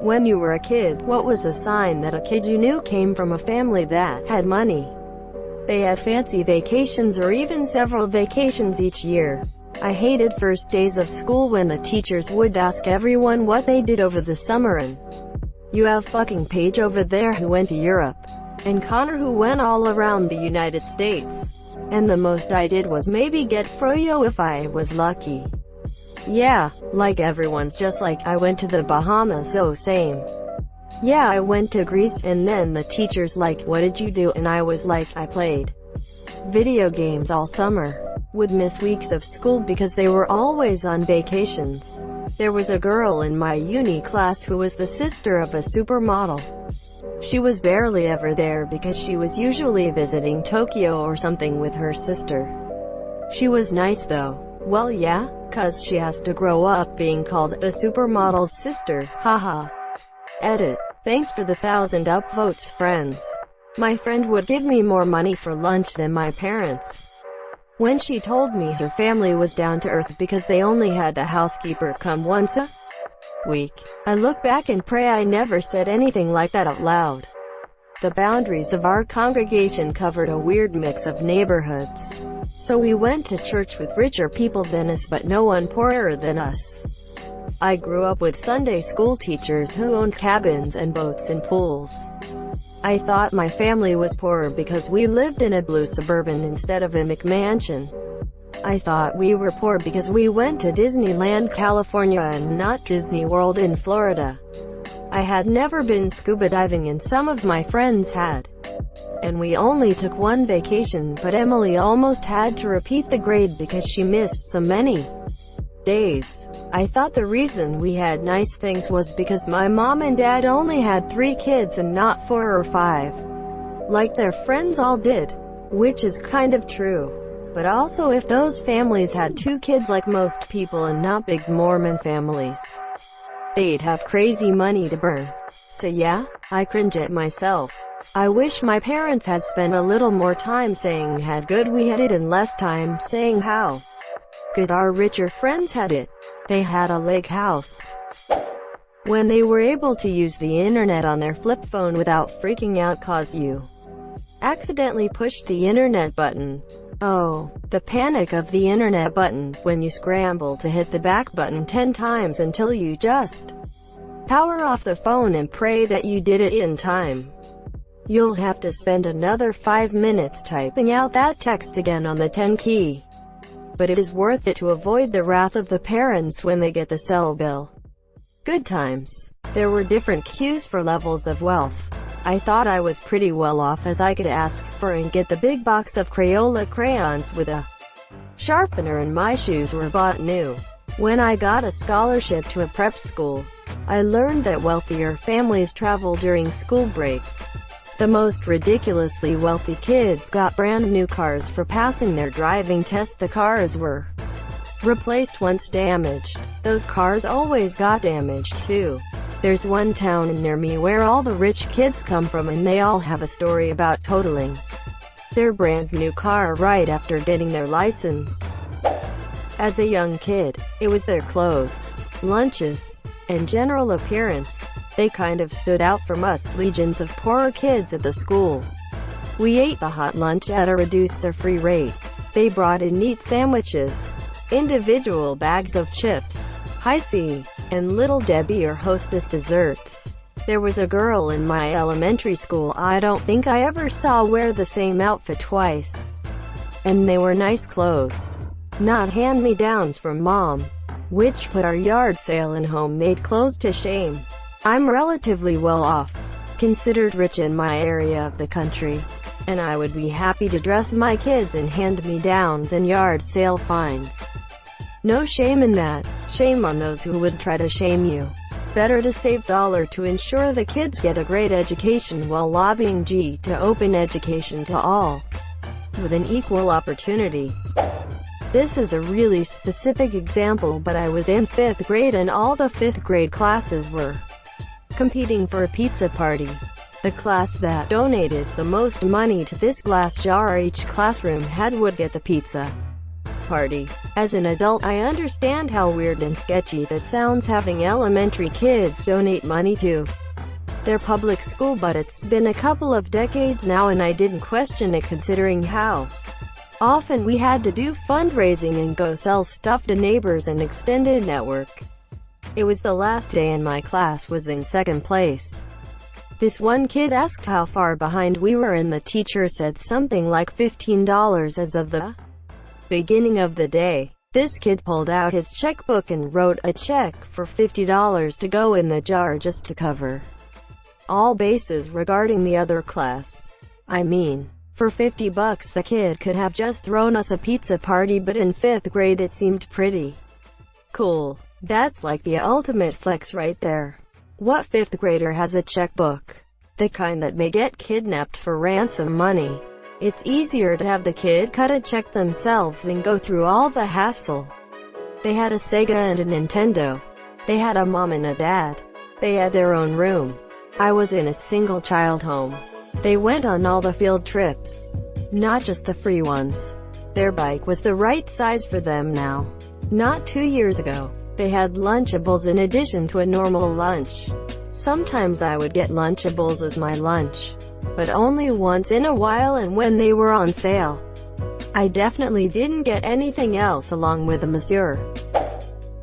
When you were a kid, what was a sign that a kid you knew came from a family that had money? They had fancy vacations or even several vacations each year. I hated first days of school when the teachers would ask everyone what they did over the summer, and you have fucking Paige over there who went to Europe, and Connor who went all around the United States. And the most I did was maybe get froyo if I was lucky. Yeah, like everyone's just like, I went to the Bahamas, oh same. Yeah, I went to Greece, and then the teachers like, what did you do? And I was like, I played video games all summer. Would miss weeks of school because they were always on vacations. There was a girl in my uni class who was the sister of a supermodel. She was barely ever there because she was usually visiting Tokyo or something with her sister. She was nice though. Well yeah, 'cause she has to grow up being called a supermodel's sister, haha. Edit. Thanks for the 1,000 upvotes, friends. My friend would give me more money for lunch than my parents. When she told me her family was down to earth because they only had a housekeeper come once a week, I look back and pray I never said anything like that out loud. The boundaries of our congregation covered a weird mix of neighborhoods. So we went to church with richer people than us but no one poorer than us. I grew up with Sunday school teachers who owned cabins and boats and pools. I thought my family was poorer because we lived in a blue suburban instead of a McMansion. I thought we were poor because we went to Disneyland, California and not Disney World in Florida. I had never been scuba diving and some of my friends had. And we only took one vacation, but Emily almost had to repeat the grade because she missed so many days. I thought the reason we had nice things was because my mom and dad only had 3 kids and not 4 or 5, like their friends all did, which is kind of true. But also if those families had 2 kids like most people and not big Mormon families, they'd have crazy money to burn. So yeah, I cringe at myself. I wish my parents had spent a little more time saying how good we had it and less time saying how good our richer friends had it. They had a lake house. When they were able to use the internet on their flip phone without freaking out 'cause you accidentally pushed the internet button. Oh, the panic of the internet button, when you scramble to hit the back button 10 times until you just power off the phone and pray that you did it in time. You'll have to spend another 5 minutes typing out that text again on the 10 key. But it is worth it to avoid the wrath of the parents when they get the cell bill. Good times. There were different queues for levels of wealth. I thought I was pretty well off as I could ask for and get the big box of Crayola crayons with a sharpener, and my shoes were bought new. When I got a scholarship to a prep school, I learned that wealthier families travel during school breaks. The most ridiculously wealthy kids got brand new cars for passing their driving test. The cars were replaced once damaged. Those cars always got damaged too. There's one town near me where all the rich kids come from and they all have a story about totaling their brand new car right after getting their license. As a young kid, it was their clothes, lunches, and general appearance. They kind of stood out from us legions of poorer kids at the school. We ate the hot lunch at a reduced or free rate. They brought in neat sandwiches, individual bags of chips, High C, and Little Debbie or Hostess desserts. There was a girl in my elementary school I don't think I ever saw wear the same outfit twice. And they were nice clothes, not hand-me-downs from mom, which put our yard sale and homemade clothes to shame. I'm relatively well off, considered rich in my area of the country, and I would be happy to dress my kids in hand-me-downs and yard sale finds. No shame in that. Shame on those who would try to shame you. Better to save dollar to ensure the kids get a great education while lobbying G to open education to all, with an equal opportunity. This is a really specific example, but I was in 5th grade and all the 5th grade classes were competing for a pizza party. The class that donated the most money to this glass jar each classroom had would get the pizza. party. As an adult, I understand how weird and sketchy that sounds having elementary kids donate money to their public school, but it's been a couple of decades now and I didn't question it considering how often we had to do fundraising and go sell stuff to neighbors and extended network. It was the last day and my class was in second place. This one kid asked how far behind we were and the teacher said something like $15 as of the beginning of the day. This kid pulled out his checkbook and wrote a check for $50 to go in the jar just to cover all bases regarding the other class. I mean, for $50 the kid could have just thrown us a pizza party, but in 5th grade it seemed pretty cool. That's like the ultimate flex right there. What 5th grader has a checkbook? The kind that may get kidnapped for ransom money. It's easier to have the kid cut a check themselves than go through all the hassle. They had a Sega and a Nintendo. They had a mom and a dad. They had their own room. I was in a single child home. They went on all the field trips. Not just the free ones. Their bike was the right size for them now. Not 2 years ago. They had Lunchables in addition to a normal lunch. Sometimes I would get Lunchables as my lunch, but only once in a while and when they were on sale. I definitely didn't get anything else along with a monsieur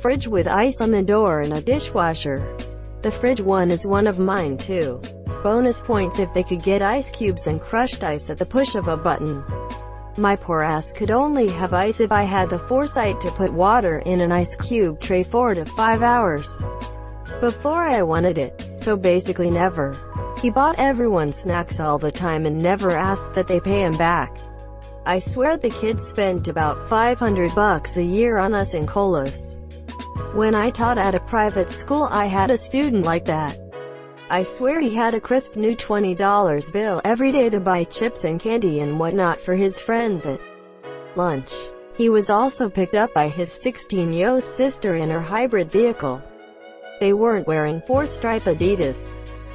fridge with ice on the door and a dishwasher. The fridge one is one of mine too. Bonus points if they could get ice cubes and crushed ice at the push of a button. My poor ass could only have ice if I had the foresight to put water in an ice cube tray 4 to 5 hours before I wanted it, so basically never. He bought everyone snacks all the time and never asked that they pay him back. I swear the kids spent about $500 a year on us in colas. When I taught at a private school I had a student like that. I swear he had a crisp new $20 bill every day to buy chips and candy and whatnot for his friends at lunch. He was also picked up by his 16-year-old sister in her hybrid vehicle. They weren't wearing 4-stripe Adidas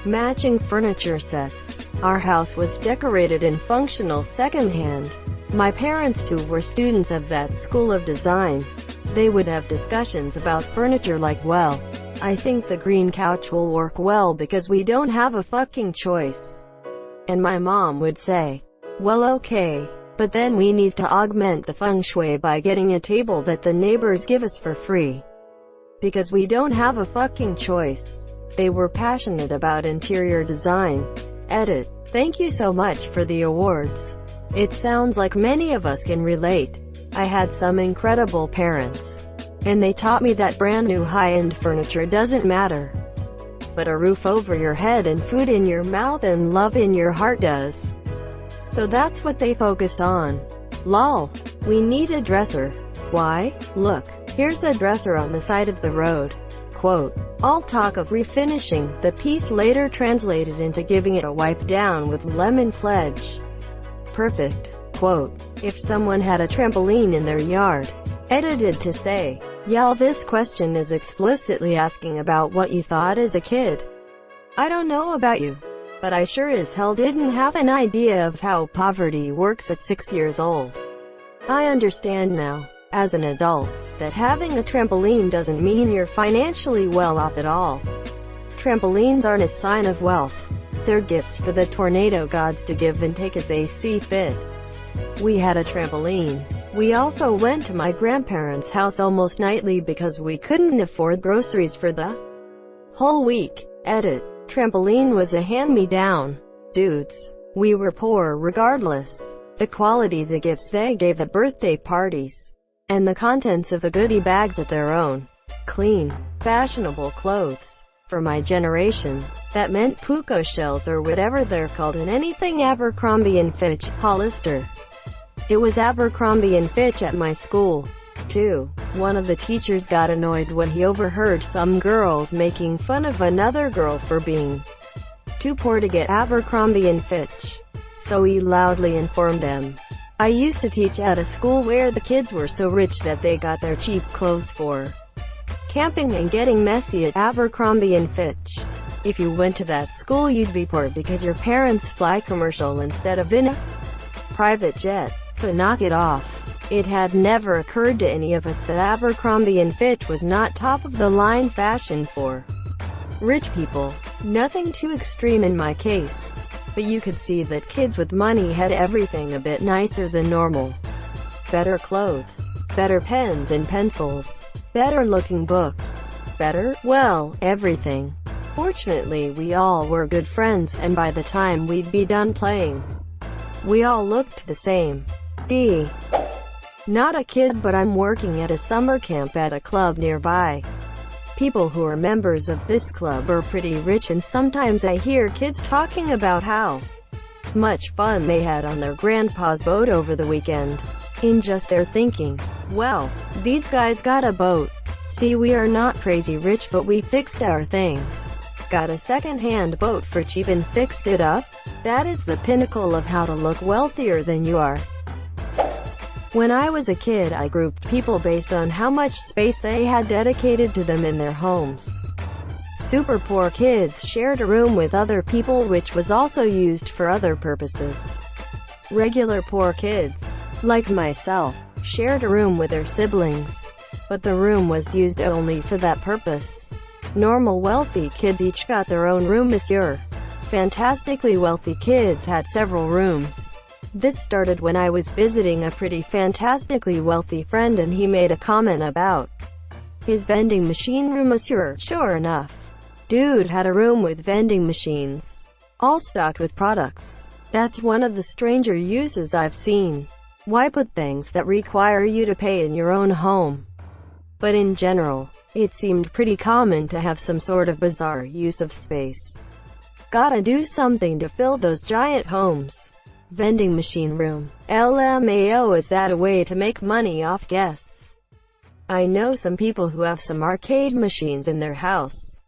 matching furniture sets. Our house was decorated in functional secondhand. My parents too were students of that school of design. They would have discussions about furniture like, well, I think the green couch will work well because we don't have a fucking choice. And my mom would say, well okay, but then we need to augment the feng shui by getting a table that the neighbors give us for free. Because we don't have a fucking choice. They were passionate about interior design. Edit. Thank you so much for the awards. It sounds like many of us can relate. I had some incredible parents. And they taught me that brand new high-end furniture doesn't matter. But a roof over your head and food in your mouth and love in your heart does. So that's what they focused on. Lol. We need a dresser. Why? Look, here's a dresser on the side of the road. Quote, all talk of refinishing, the piece later translated into giving it a wipe down with lemon pledge. Perfect. Quote, if someone had a trampoline in their yard. Edited to say, y'all, this question is explicitly asking about what you thought as a kid. I don't know about you, but I sure as hell didn't have an idea of how poverty works at 6 years old. I understand now, as an adult, that having a trampoline doesn't mean you're financially well off at all. Trampolines aren't a sign of wealth. They're gifts for the tornado gods to give and take as they see fit. We had a trampoline. We also went to my grandparents' house almost nightly because we couldn't afford groceries for the whole week. Edit. Trampoline was a hand-me-down. Dudes. We were poor regardless. The quality the gifts they gave at birthday parties, and the contents of the goodie bags at their own clean, fashionable clothes. For my generation, that meant puka shells or whatever they're called and anything Abercrombie & Fitch, Hollister. It was Abercrombie & Fitch at my school, too. One of the teachers got annoyed when he overheard some girls making fun of another girl for being too poor to get Abercrombie & Fitch. So he loudly informed them. I used to teach at a school where the kids were so rich that they got their cheap clothes for camping and getting messy at Abercrombie & Fitch. If you went to that school you'd be poor because your parents fly commercial instead of in a private jet. So knock it off. It had never occurred to any of us that Abercrombie & Fitch was not top-of-the-line fashion for rich people. Nothing too extreme in my case, but you could see that kids with money had everything a bit nicer than normal. Better clothes, better pens and pencils, better looking books, better, well, everything. Fortunately, we all were good friends, and by the time we'd be done playing, we all looked the same. Not a kid, but I'm working at a summer camp at a club nearby. People who are members of this club are pretty rich, and sometimes I hear kids talking about how much fun they had on their grandpa's boat over the weekend. In just their thinking, well, these guys got a boat. See, we are not crazy rich, but we fixed our things. Got a second-hand boat for cheap and fixed it up. That is the pinnacle of how to look wealthier than you are. When I was a kid, I grouped people based on how much space they had dedicated to them in their homes. Super poor kids shared a room with other people, which was also used for other purposes. Regular poor kids, like myself, shared a room with their siblings, but the room was used only for that purpose. Normal wealthy kids each got their own room, monsieur. Fantastically wealthy kids had several rooms. This started when I was visiting a pretty fantastically wealthy friend, and he made a comment about his vending machine room, monsieur. Sure enough, dude had a room with vending machines, all stocked with products. That's one of the stranger uses I've seen. Why put things that require you to pay in your own home? But in general, it seemed pretty common to have some sort of bizarre use of space. Gotta do something to fill those giant homes. Vending machine room. LMAO, is that a way to make money off guests? I know some people who have some arcade machines in their house.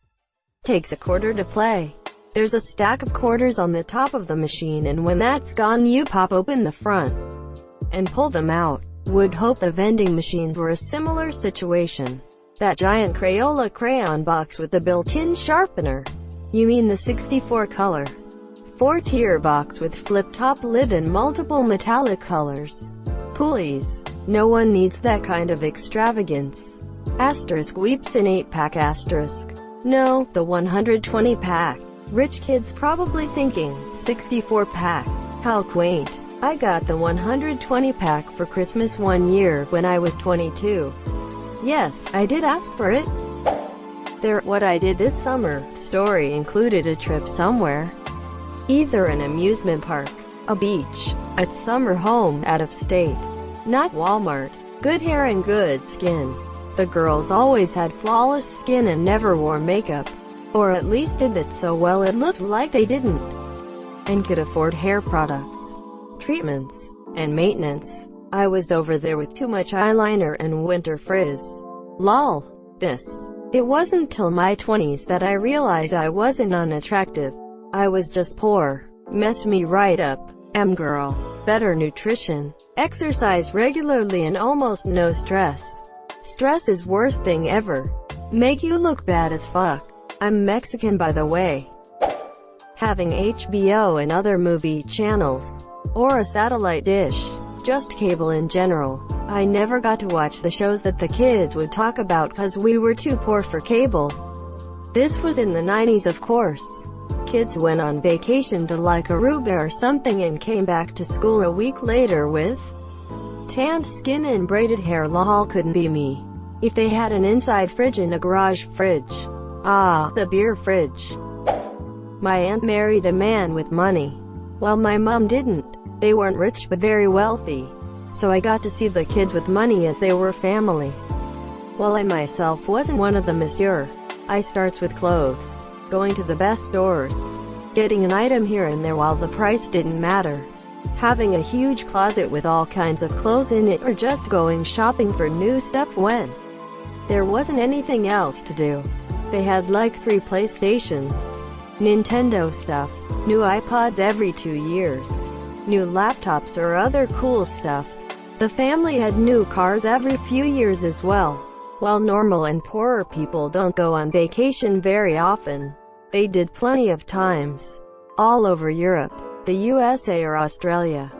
Takes a quarter to play. There's a stack of quarters on the top of the machine, and when that's gone, you pop open the front and pull them out. Would hope the vending machines were a similar situation. That giant Crayola crayon box with the built-in sharpener. You mean the 64 color 4-tier box with flip-top lid and multiple metallic colors. Please, no one needs that kind of extravagance. Asterisk weeps in 8-pack asterisk. No, the 120-pack. Rich kids probably thinking, 64-pack. How quaint. I got the 120-pack for Christmas one year when I was 22. Yes, I did ask for it. What I did this summer story included a trip somewhere. Either an amusement park, a beach, a summer home out of state. Not Walmart. Good hair and good skin. The girls always had flawless skin and never wore makeup. Or at least did it so well it looked like they didn't. And could afford hair products, treatments, and maintenance. I was over there with too much eyeliner and winter frizz. Lol. It wasn't till my 20s that I realized I wasn't unattractive. I was just poor. Messed me right up. Girl. Better nutrition. Exercise regularly and almost no stress. Stress is worst thing ever. Make you look bad as fuck. I'm Mexican, by the way. Having HBO and other movie channels. Or a satellite dish. Just cable in general. I never got to watch the shows that the kids would talk about cause we were too poor for cable. This was in the 90s, of course. Kids went on vacation to like Aruba or something and came back to school a week later with tanned skin and braided hair. Lol, couldn't be me. If they had an inside fridge in a garage fridge. Ah, the beer fridge. My aunt married a man with money. While my mom didn't. They weren't rich but very wealthy. So I got to see the kids with money as they were family. While I myself wasn't one of them, monsieur. I starts with clothes. Going to the best stores. Getting an item here and there while the price didn't matter. Having a huge closet with all kinds of clothes in it, or just going shopping for new stuff when there wasn't anything else to do. They had like 3 PlayStations, Nintendo stuff, new iPods every 2 years, new laptops or other cool stuff. The family had new cars every few years as well. While normal and poorer people don't go on vacation very often, they did plenty of times. All over Europe, the USA or Australia.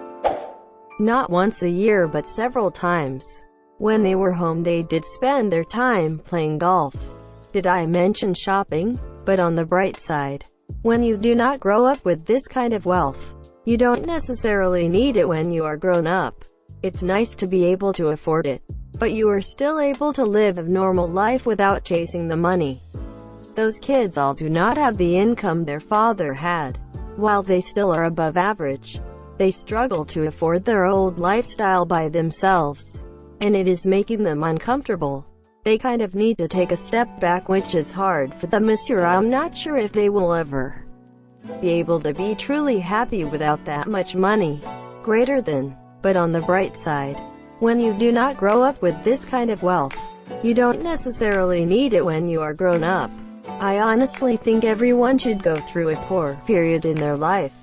Not once a year but several times. When they were home they did spend their time playing golf. Did I mention shopping? But on the bright side, when you do not grow up with this kind of wealth, you don't necessarily need it when you are grown up. It's nice to be able to afford it, but you are still able to live a normal life without chasing the money. Those kids all do not have the income their father had. While they still are above average, they struggle to afford their old lifestyle by themselves, and it is making them uncomfortable. They kind of need to take a step back, which is hard for them, monsieur. I'm not sure if they will ever be able to be truly happy without that much money. Greater than. But on the bright side, when you do not grow up with this kind of wealth, you don't necessarily need it when you are grown up. I honestly think everyone should go through a poor period in their life.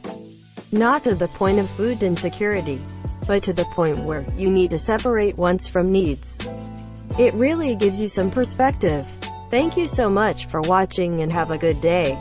Not to the point of food insecurity, but to the point where you need to separate wants from needs. It really gives you some perspective. Thank you so much for watching and have a good day.